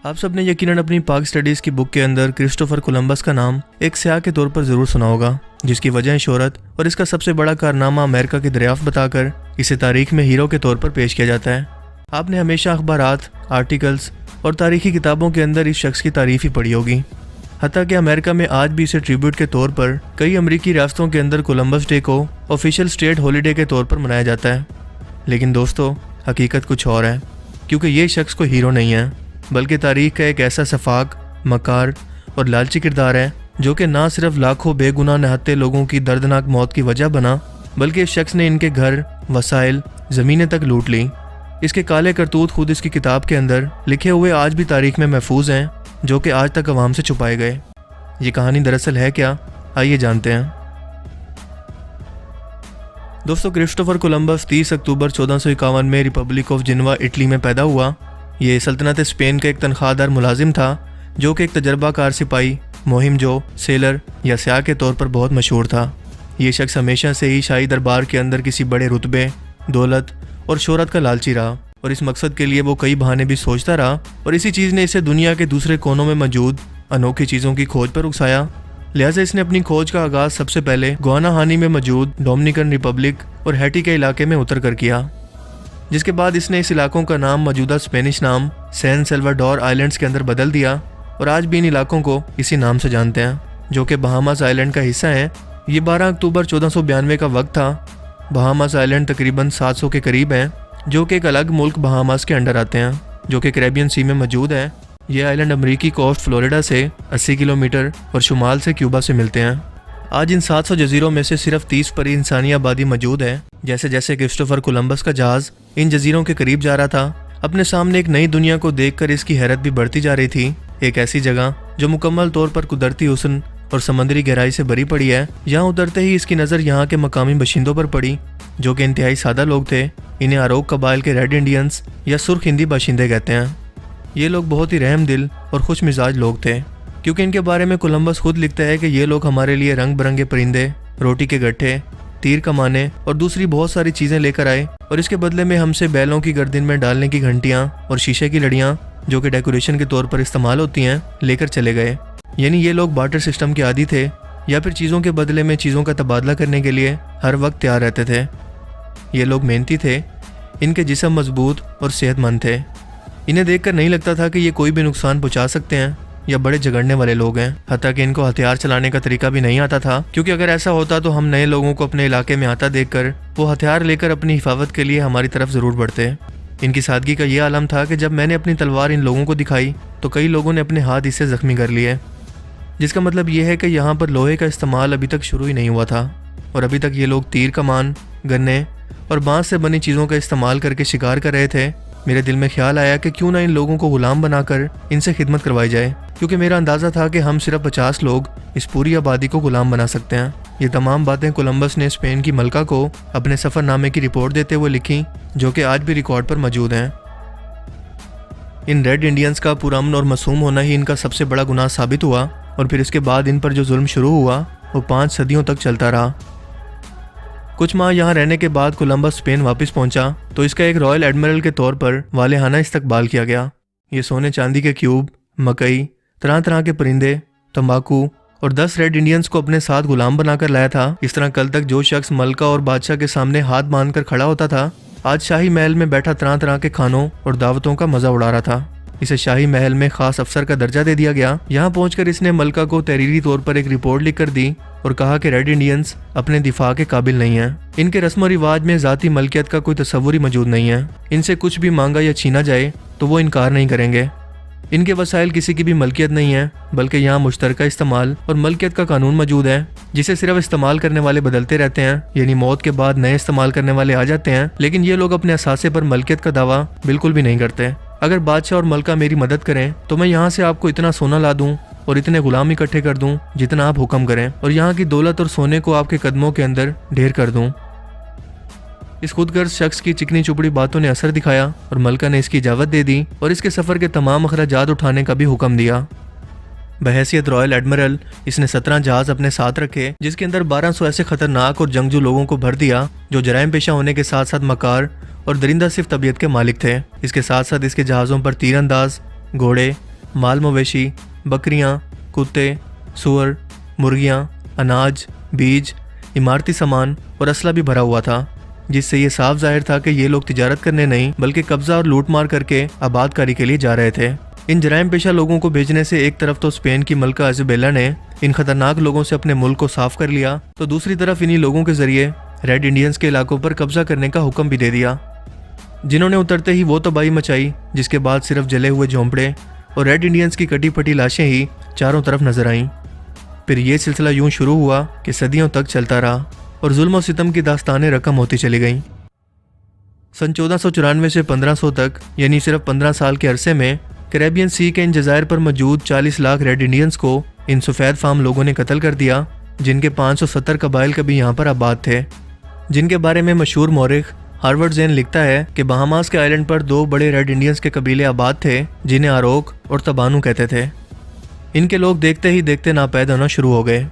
आप सबने यकीनन अपनी पाक स्टडीज़ की बुक के अंदर क्रिस्टोफर कोलंबस का नाम एक स्याह के तौर पर ज़रूर सुना होगा, जिसकी वजह शोहरत और इसका सबसे बड़ा कारनामा अमेरिका की दरियाफ्त बताकर इसे तारीख में हीरो के तौर पर पेश किया जाता है। आपने हमेशा अखबारात, आर्टिकल्स और तारीखी किताबों के अंदर इस शख्स की तारीफ ही पढ़ी होगी। हत्ता कि अमेरिका में आज भी इसे ट्रिब्यूट के तौर पर कई अमरीकी रियासतों के अंदर कोलंबस डे को ऑफिशियल स्टेट हॉलीडे के तौर पर मनाया जाता है। लेकिन दोस्तों, हकीकत कुछ और है, क्योंकि ये शख्स कोई हीरो नहीं है, बल्कि तारीख का एक ऐसा सफाक, मकार और लालची किरदार है जो कि ना सिर्फ लाखों बेगुनाह निहत्थे लोगों की दर्दनाक मौत की वजह बना, बल्कि इस शख्स ने इनके घर, वसाइल, ज़मीनें तक लूट ली। इसके काले करतूत खुद इसकी किताब के अंदर लिखे हुए आज भी तारीख में महफूज हैं, जो कि आज तक अवाम से छुपाए गए। ये कहानी दरअसल है क्या, आइए जानते हैं। दोस्तों, क्रिस्टोफर कोलंबस 30 अक्टूबर 1451 में रिपब्लिक ऑफ जिनवा, इटली में पैदा हुआ। ये सल्तनत स्पेन का एक तनख्वाहदार मुलाजिम था, जो कि एक तजर्बाकार सिपाही, मुहिमजो, सेलर या स्याह के तौर पर बहुत मशहूर था। ये शख्स हमेशा से ही शाही दरबार के अंदर किसी बड़े रुतबे, दौलत और शोहरत का लालची रहा, और इस मकसद के लिए वो कई बहाने भी सोचता रहा, और इसी चीज़ ने इसे दुनिया के दूसरे कोनों में मौजूद अनोखी चीज़ों की खोज पर उकसाया। लिहाजा इसने अपनी खोज का आगाज़ सबसे पहले गुआनाहानी में मौजूद डोमिनिकन रिपब्लिक और हैटी के इलाके में उतर कर किया, जिसके बाद इसने इस इलाकों का नाम मौजूदा स्पेनिश नाम सैन सेल्वाडोर आइलैंड्स के अंदर बदल दिया, और आज भी इन इलाकों को इसी नाम से जानते हैं, जो कि बहामास आइलैंड का हिस्सा है। ये 12 अक्टूबर 1492 का वक्त था। बहामास आइलैंड तकरीबन 700 के करीब हैं, जो कि एक अलग मुल्क बहामास के अंडर आते हैं, जो कि कैरेबियन सी में मौजूद है। ये आइलैंड अमरीकी कोस्ट फ्लोरिडा से 80 किलोमीटर और शुमाल से क्यूबा से मिलते हैं। आज इन 700 जजीरों में से सिर्फ 30 पर इंसानी आबादी मौजूद है। जैसे जैसे क्रिस्टोफर कोलंबस का जहाज़ इन जजीरों के करीब जा रहा था, अपने सामने एक नई दुनिया को देखकर इसकी हैरत भी बढ़ती जा रही थी। एक ऐसी जगह जो मुकम्मल तौर पर कुदरती हुस्न और समंदरी गहराई से भरी पड़ी है। यहाँ उतरते ही इसकी नज़र यहाँ के मकामी बाशिंदों पर पड़ी, जो कि इंतहाई सादा लोग थे। इन्हें अरोक कबाइल के रेड इंडियंस या सुर्ख हिंदी बाशिंदे कहते हैं। ये लोग बहुत ही रहम दिल और खुश मिजाज लोग थे, क्योंकि इनके बारे में कोलंबस खुद लिखता है कि ये लोग हमारे लिए रंग बिरंगे परिंदे, रोटी के गट्ठे, तीर कमाने और दूसरी बहुत सारी चीज़ें लेकर आए, और इसके बदले में हमसे बैलों की गर्दन में डालने की घंटियाँ और शीशे की लड़ियाँ, जो कि डेकोरेशन के तौर पर इस्तेमाल होती हैं, लेकर चले गए। यानी ये लोग बार्टर सिस्टम के आदी थे, या फिर चीज़ों के बदले में चीज़ों का तबादला करने के लिए हर वक्त तैयार रहते थे। ये लोग मेहनती थे, इनके जिस्म मजबूत और सेहतमंद थे। इन्हें देखकर नहीं लगता था कि ये कोई भी नुकसान पहुँचा सकते हैं या बड़े झगड़ने वाले लोग हैं। हत्ता कि इनको हथियार चलाने का तरीका भी नहीं आता था, क्योंकि अगर ऐसा होता तो हम नए लोगों को अपने इलाके में आता देखकर वो हथियार लेकर अपनी हिफाजत के लिए हमारी तरफ ज़रूर बढ़ते। इनकी सादगी का ये आलम था कि जब मैंने अपनी तलवार इन लोगों को दिखाई तो कई लोगों ने अपने हाथ इससे ज़ख्मी कर लिए, जिसका मतलब ये है कि यहाँ पर लोहे का इस्तेमाल अभी तक शुरू ही नहीं हुआ था, और अभी तक ये लोग तीर कमान, गन्ने और बाँस से बनी चीज़ों का इस्तेमाल करके शिकार कर रहे थे। मेरे दिल में ख्याल आया कि क्यों ना इन लोगों को गुलाम बनाकर इनसे खिदमत करवाई जाए, क्योंकि मेरा अंदाज़ा था कि हम सिर्फ 50 लोग इस पूरी आबादी को गुलाम बना सकते हैं। ये तमाम बातें कोलंबस ने स्पेन की मलका को अपने सफ़रनामे की रिपोर्ट देते हुए लिखी, जो कि आज भी रिकॉर्ड पर मौजूद हैं। इन रेड इंडियंस का पुरअमन और मासूम होना ही इनका सबसे बड़ा गुनाह साबित हुआ, और फिर इसके बाद इन पर जो जुल्म शुरू हुआ वो 5 सदियों तक चलता रहा। कुछ माह यहाँ रहने के बाद कोलंबस स्पेन वापस पहुंचा तो इसका एक रॉयल एडमिरल के तौर पर वालेहाना इस्तकबाल किया गया। ये सोने चांदी के क्यूब, मकई, तरह तरह के परिंदे, तंबाकू और 10 रेड इंडियंस को अपने साथ गुलाम बनाकर लाया था। इस तरह कल तक जो शख्स मलका और बादशाह के सामने हाथ बांधकर खड़ा होता था, आज शाही महल में बैठा तरह तरह के खानों और दावतों का मजा उड़ा रहा था। इसे शाही महल में खास अफसर का दर्जा दे दिया गया। यहाँ पहुंचकर इसने मलका को तहरीरी तौर पर एक रिपोर्ट लिख कर दी और कहा कि रेड इंडियंस अपने दिफा के काबिल नहीं हैं। इनके रस्म और रिवाज में ज़ाती मलकियत का कोई तस्वुर ही मौजूद नहीं है। इनसे कुछ भी मांगा या छीना जाए तो वो इनकार नहीं करेंगे। इनके वसाइल किसी की भी मलकियत नहीं है, बल्कि यहाँ मुश्तरका इस्तेमाल और मलकियत का कानून मौजूद है, जिसे सिर्फ इस्तेमाल करने वाले बदलते रहते हैं। यानी मौत के बाद नए इस्तेमाल करने वाले आ जाते हैं, लेकिन ये लोग अपने असासे पर मलकियत का दावा बिल्कुल भी नहीं करते। अगर बादशाह और मलका मेरी मदद करें तो मैं यहाँ से आपको इतना सोना ला दूँ और इतने गुलाम इकट्ठे कर दूँ जितना आप हुक्म करें, और यहाँ की दौलत और सोने को आपके कदमों के अंदर ढेर कर दूँ। इस खुदगर्ज शख्स की चिकनी चुपड़ी बातों ने असर दिखाया और मलका ने इसकी इजाज़त दे दी और इसके सफ़र के तमाम अखराजात उठाने का भी हुक्म दिया। बहैसियत रॉयल एडमिरल इसने 17 जहाज़ अपने साथ रखे, जिसके अंदर 1200 ऐसे खतरनाक और जंगजू लोगों को भर दिया जो जराइम पेशा होने के साथ साथ मकार और दरिंदा सिर्फ तबीयत के मालिक थे। इसके साथ साथ इसके जहाज़ों पर तीरंदाज, घोड़े माल मवेशी, बकरियां, कुत्ते, सूअर, मुर्गियां, अनाज, बीज, इमारती सामान और असला भी भरा हुआ था, जिससे ये साफ जाहिर था कि ये लोग तिजारत करने नहीं बल्कि कब्जा और लूटमार करके आबादकारी के लिए जा रहे थे। इन जराइम पेशा लोगों को भेजने से एक तरफ तो स्पेन की मलका इजाबेला ने इन खतरनाक लोगों से अपने मुल्क को साफ कर लिया, तो दूसरी तरफ इन्हीं लोगों के जरिए रेड इंडियंस के इलाकों पर कब्जा करने का हुक्म भी दे दिया, जिन्होंने उतरते ही वो तबाही मचाई जिसके बाद सिर्फ जले हुए झोंपड़े और रेड इंडियंस की कटी फटी लाशें ही चारों तरफ नजर आईं। फिर ये सिलसिला यूं शुरू हुआ कि सदियों तक चलता रहा और जुल्म और सितम की दास्तानें रकम होती चली गईं। सन 1494 से 1500 तक यानी सिर्फ 15 साल के अरसे में कैरेबियन सी के इन जजायर पर मौजूद 40 लाख रेड इंडियंस को इन सफ़ेद फार्म लोगों ने कत्ल कर दिया, जिनके 570 कबाइल कभी यहाँ पर आबाद थे, जिनके बारे में मशहूर मौरिख हार्वर्ड ज़ेन लिखता है कि बहामास के आइलैंड पर 2 बड़े रेड इंडियंस के कबीले आबाद थे जिन्हें आरोक और तबानू कहते थे। इनके लोग देखते ही देखते नापैद होना शुरू हो गए।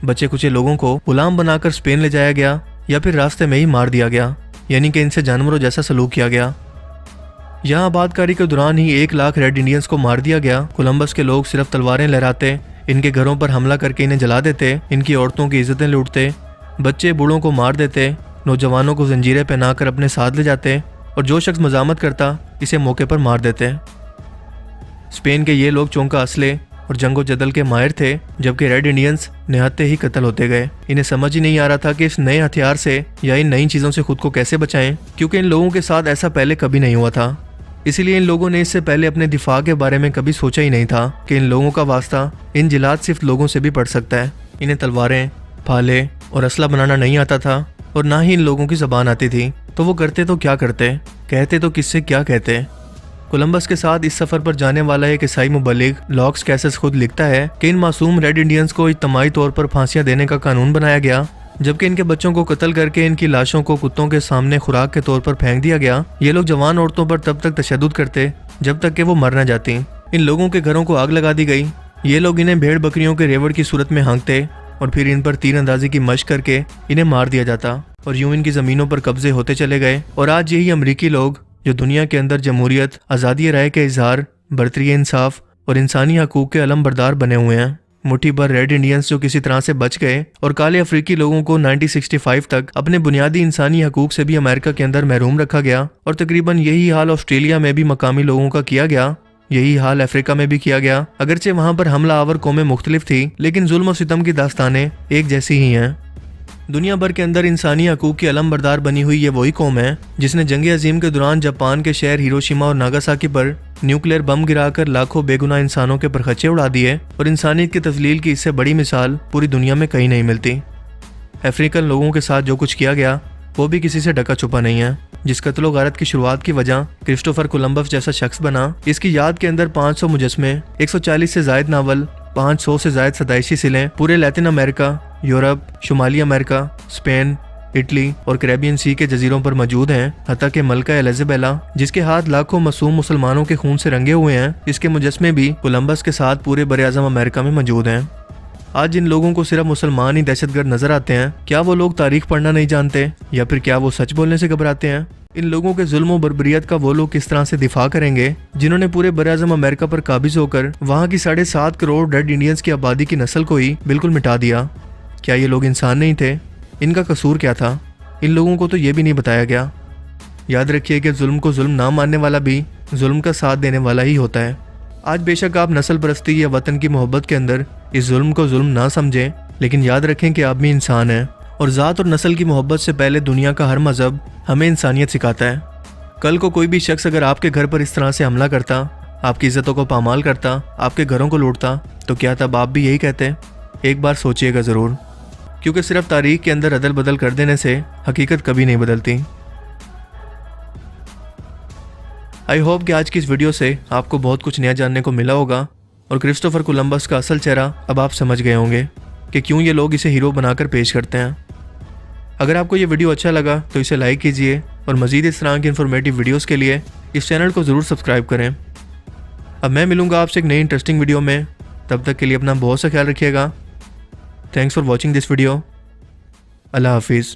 बचे कुचे लोगों को गुलाम बनाकर स्पेन ले जाया गया या फिर रास्ते में ही मार दिया गया, यानी कि इनसे जानवरों जैसा सलूक किया गया। यहाँ आबादकारी के दौरान ही 1 लाख रेड इंडियंस को मार दिया गया। कोलंबस के लोग सिर्फ तलवारें लहराते, इनके घरों पर हमला करके इन्हें जला देते, इनकी औरतों की इज्जतें लूटते, बच्चे बूढ़ों को मार देते, नौजवानों को जंजीरें पहनाकर अपने साथ ले जाते और जो शख्स मजामत करता इसे मौके पर मार देते। स्पेन के ये लोग चौंका असले और जंगो जदल के माहिर थे, जबकि रेड इंडियंस निहत्ते ही कत्ल होते गए। इन्हें समझ ही नहीं आ रहा था कि इस नए हथियार से या इन नई चीज़ों से खुद को कैसे बचाएं, क्योंकि इन लोगों के साथ ऐसा पहले कभी नहीं हुआ था। इसीलिए इन लोगों ने इससे पहले अपने दिफा के बारे में कभी सोचा ही नहीं था कि इन लोगों का वास्ता इन जिलात सिर्फ लोगों से भी पड़ सकता है। इन्हें तलवारें, भाले और असला बनाना नहीं आता था और ना ही इन लोगों की ज़बान आती थी, तो वो करते तो क्या करते, कहते तो किससे क्या कहते। कोलंबस के साथ इस सफ़र पर जाने वाला एक ईसाई मुबल्लिग लॉक्स कैसेस खुद लिखता है कि इन मासूम रेड इंडियंस को इज्तमाही तौर पर फांसियां देने का कानून बनाया गया, जबकि इनके बच्चों को कत्ल करके इनकी लाशों को कुत्तों के सामने खुराक के तौर पर फेंक दिया गया। ये लोग जवान औरतों पर तब तक तशद्दुद करते जब तक कि वो मर न जाती। इन लोगों के घरों को आग लगा दी गई। ये लोग इन्हें भेड़ बकरियों के रेवड़ की सूरत में हाँकते और फिर इन पर तीर अंदाजी की मशक करके इन्हें मार दिया जाता और यूं इनकी ज़मीनों पर कब्जे होते चले गए। और आज यही अमरीकी लोग जो दुनिया के अंदर जमहूरियत, आज़ादी राय के इजहार, बरतरी इंसाफ और इंसानी हकूक़ के अलम बरदार बने हुए हैं। मुट्ठी भर रेड इंडियंस जो किसी तरह से बच गए और काले अफ्रीकी लोगों को 1965 तक अपने बुनियादी इंसानी हकूक़ से भी अमेरिका के अंदर महरूम रखा गया। और तकरीबन यही हाल ऑस्ट्रेलिया में भी मकामी लोगों का किया गया, यही हाल अफ्रीका में भी किया गया। अगरचे वहाँ पर हमला आवर कौमें मुख्तलिफ थी, लेकिन जुल्म और सितम की दास्तानें एक जैसी ही हैं। दुनिया भर के अंदर इंसानी हकूक़ की अलम बरदार बनी हुई ये वही कौम है जिसने जंग अजीम के दौरान जापान के शहर हिरोशिमा और नागासाकी पर न्यूक्लियर बम गिराकर लाखों बेगुनाह इंसानों के परखच्चे उड़ा दिए। और इंसानियत की तस्लील की इससे बड़ी मिसाल पूरी दुनिया में कहीं नहीं मिलती। अफ्रीकन लोगों के साथ जो कुछ किया गया वो भी किसी से ढका छुपा नहीं है। जिस कत्लो गारत की शुरुआत की वजह क्रिस्टोफर कोलंबस जैसा शख्स बना, इसकी याद के अंदर 500 मुजस्मे, 140 से जायद नावल, 500 से जायद सदाइशी सिलें पूरे लैटिन अमेरिका, यूरोप, शुमाली अमेरिका, स्पेन, इटली और कैरेबियन सी के जजीरों पर मौजूद हैं। हत्ता के मलका इजाबेला, जिसके हाथ लाखों मासूम मुसलमानों के खून से रंगे हुए हैं, इसके मुजस्मे भी कोलंबस के साथ पूरे बरे-आज़म अमेरिका में मौजूद हैं। आज इन लोगों को सिर्फ मुसलमान ही दहशतगर्द नजर आते हैं। क्या वो लोग तारीख पढ़ना नहीं जानते या फिर क्या वो सच बोलने से घबराते हैं? इन लोगों के जुल्म और बर्बरियत का वो लोग किस तरह से दिफा करेंगे जिन्होंने पूरे बरे-आज़म अमेरिका पर काबिज होकर वहाँ की 7.5 करोड़ रेड इंडियंस की आबादी की नस्ल को ही बिल्कुल मिटा दिया? क्या ये लोग इंसान नहीं थे? इनका कसूर क्या था? इन लोगों को तो ये भी नहीं बताया गया। याद रखिए कि जुल्म को जुल्म ना मानने वाला भी जुल्म का साथ देने वाला ही होता है। आज बेशक आप नस्ल परस्ती या वतन की मोहब्बत के अंदर इस जुल्म को जुल्म ना समझें, लेकिन याद रखें कि आप भी इंसान हैं और ज़ात और नस्ल की मोहब्बत से पहले दुनिया का हर मज़हब हमें इंसानियत सिखाता है। कल को कोई भी शख्स अगर आपके घर पर इस तरह से हमला करता, आपकी इज़्ज़तों को पामाल करता, आपके घरों को लूटता, तो क्या तब आप भी यही कहते? एक बार सोचिएगा ज़रूर, क्योंकि सिर्फ तारीख के अंदर अदल बदल कर देने से हकीकत कभी नहीं बदलती। आई होप कि आज की इस वीडियो से आपको बहुत कुछ नया जानने को मिला होगा और क्रिस्टोफर कोलंबस का असल चेहरा अब आप समझ गए होंगे कि क्यों ये लोग इसे हीरो बनाकर पेश करते हैं। अगर आपको ये वीडियो अच्छा लगा तो इसे लाइक कीजिए और मज़ीद इस तरह की इन्फॉर्मेटिव वीडियोस के लिए इस चैनल को ज़रूर सब्सक्राइब करें। अब मैं मिलूँगा आपसे एक नई इंटरेस्टिंग वीडियो में। तब तक के लिए अपना बहुत सा ख्याल रखिएगा। Thanks for watching this video. अल्लाह हाफिज़।